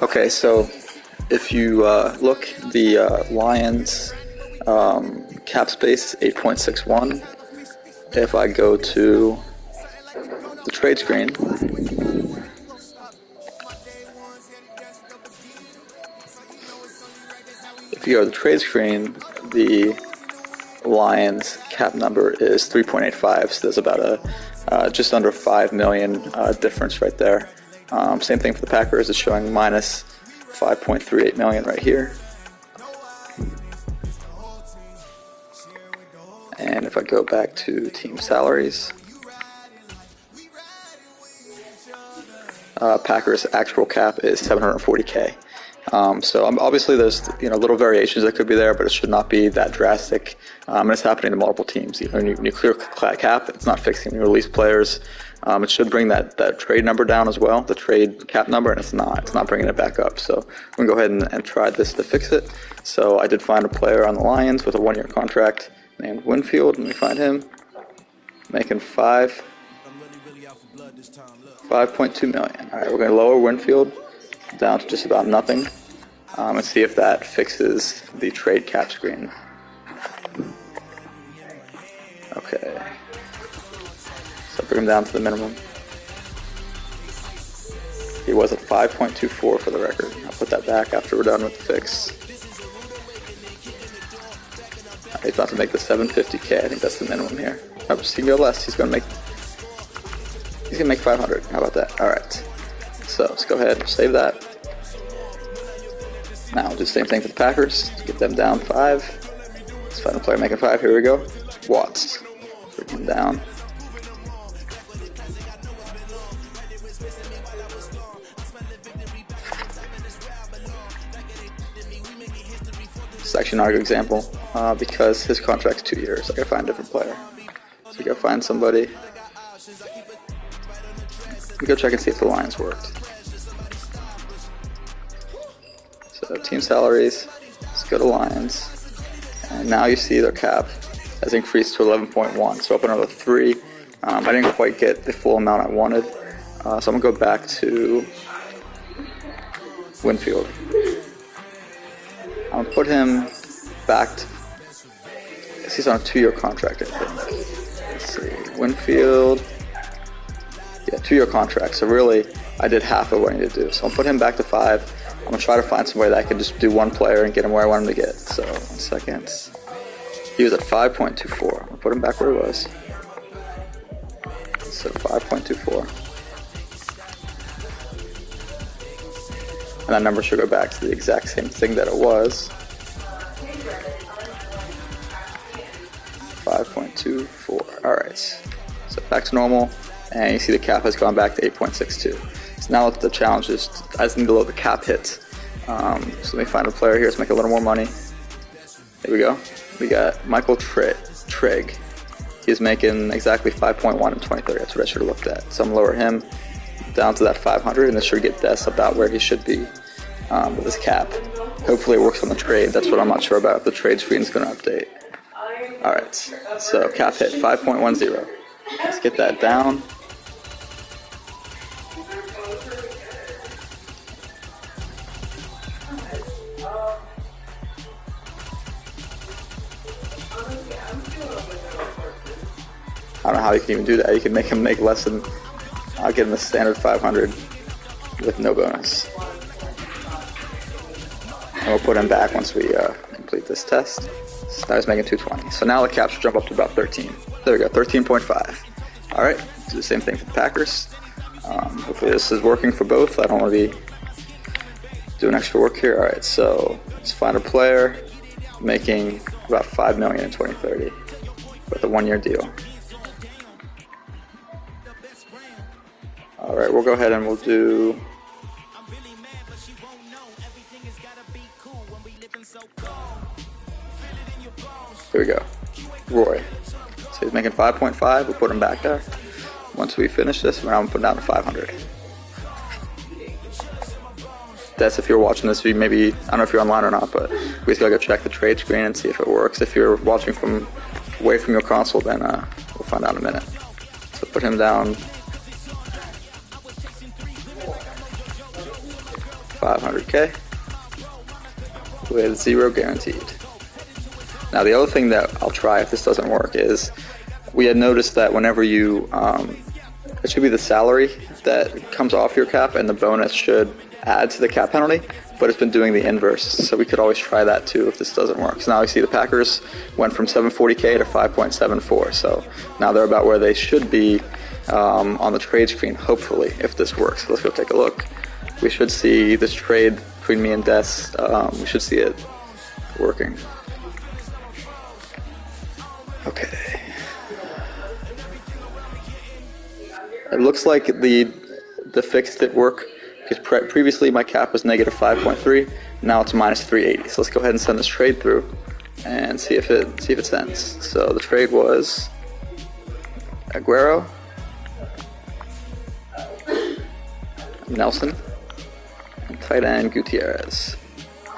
Okay, so if you look, the Lions cap space is 8.61. If I go to the trade screen, the Lions cap number is 3.85, so there's about a just under 5 million difference right there. Same thing for the Packers, it's showing minus 5.38 million right here. And if I go back to team salaries, Packers actual cap is 740K. So obviously there's little variations that could be there, but it should not be that drastic. And it's happening to multiple teams. When you clear cap, it's not fixing. When you release players, it should bring that trade number down as well, the trade cap number, and it's not bringing it back up. So I'm going to go ahead and try this to fix it. So I did find a player on the Lions with a 1-year contract named Winfield. Let me find him. Making 5.2 million. All right, we're going to lower Winfield down to just about nothing, and see if that fixes the trade cap screen. Okay, so bring him down to the minimum. He was at 5.24 for the record. I'll put that back after we're done with the fix. He's about to make the 750K. I think that's the minimum here. Oh, he can go less. He's gonna make 500. How about that? All right. So let's go ahead and save that. Now we'll do the same thing for the Packers. Let's get them down 5. Let's find a player making 5. Here we go. Watts. Bring him down. This is actually not a good example because his contract's 2 years. I gotta find a different player. So you gotta find somebody. Let me go check and see if the Lions worked. So team salaries, let's go to Lions, and now you see their cap has increased to 11.1, so up another 3. I didn't quite get the full amount I wanted, so I'm going to go back to Winfield. I'm going to put him back to, he's on a 2-year contract, I think. Let's see, Winfield, yeah, 2-year contract, so really I did half of what I need to do, so I'll put him back to 5. I'm going to try to find somebody that I can just do one player and get him where I want him to get. So, 1 second. He was at 5.24. I'm going to put him back where he was. So, 5.24. And that number should go back to the exact same thing that it was. 5.24. Alright. So, back to normal. And you see the cap has gone back to 8.62. So now the challenge is I just need to load the cap hits. So let me find a player here to make a little more money. Here we go. We got Michael Trigg. He's making exactly 5.1 in 2030. That's what I should have looked at. So I'm going to lower him down to that 500, and this should get Des about where he should be with his cap. Hopefully it works on the trade. That's what I'm not sure about if the trade screen is going to update. Alright, so cap hit 5.10. Let's get that down. I don't know how you can even do that. You can make him make less than, I'll give him the standard 500 with no bonus. And we'll put him back once we complete this test. So now he's making 220. So now the cap should jump up to about 13. There we go, 13.5. Alright, do the same thing for the Packers. Hopefully this is working for both. I don't want to be doing extra work here. Alright, so let's find a player making about $5 million in 2030 with a 1-year deal. Alright, we'll go ahead and we'll do... Here we go. Roy. So he's making 5.5. We'll put him back there. Once we finish this, we're now put down to 500. That's if you're watching this, maybe, I don't know if you're online or not, but we just gotta go check the trade screen and see if it works. If you're watching from away from your console, then we'll find out in a minute. So put him down 500K with 0 guaranteed. Now the other thing that I'll try if this doesn't work is we had noticed that whenever you, it should be the salary that comes off your cap and the bonus should add to the cap penalty, but it's been doing the inverse. So we could always try that too if this doesn't work. So now we see the Packers went from 740K to 5.74. So now they're about where they should be on the trade screen, hopefully, if this works. So let's go take a look. We should see this trade between me and Des. We should see it working. Okay. It looks like the fix did work because previously my cap was negative 5.3. Now it's minus 380. So let's go ahead and send this trade through and see if it sends. So the trade was Aguero, Nelson, and tight end Gutierrez.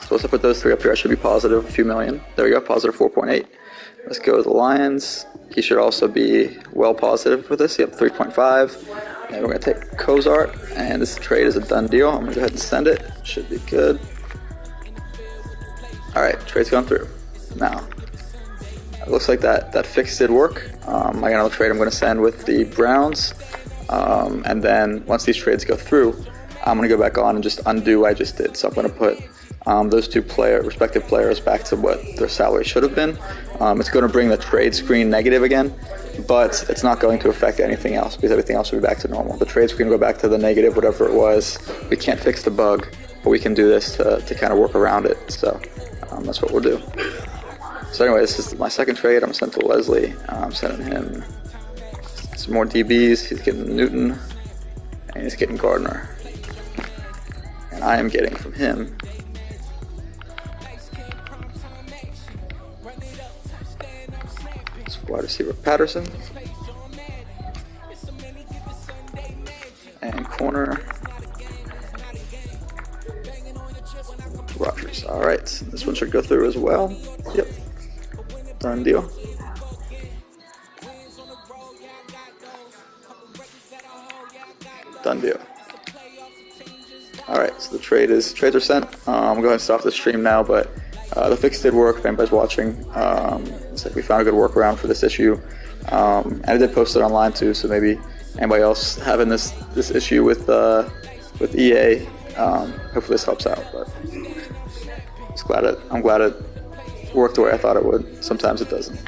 Supposed to put those three up here. I should be positive a few million. There we go, positive 4.8. Let's go with the Lions. He should also be well positive with this. Yep, 3.5. And we're going to take Cozart, and this trade is a done deal. I'm going to go ahead and send it. Should be good. Alright, trade's gone through. Now, it looks like that fix did work. I got another trade I'm going to send with the Browns. And then once these trades go through, I'm going to go back on and just undo what I just did. So I'm going to put those two respective players back to what their salary should have been. It's going to bring the trade screen negative again, but it's not going to affect anything else because everything else will be back to normal. The trade screen will go back to the negative, whatever it was. We can't fix the bug, but we can do this to kind of work around it. So that's what we'll do. So anyway, this is my second trade. I'm sending to Leslie. I'm sending him some more DBs. He's getting Newton, and he's getting Gardner. And I am getting from him wide receiver Patterson and corner Rodgers. Alright, this one should go through as well. Yep, done deal. Done deal. Alright, so the trades are sent. I'm going to stop the stream now, but the fix did work. If anybody's watching, it's like we found a good workaround for this issue, and I did post it online too. So maybe anybody else having this issue with EA, hopefully this helps out. But I'm glad it worked the way I thought it would. Sometimes it doesn't.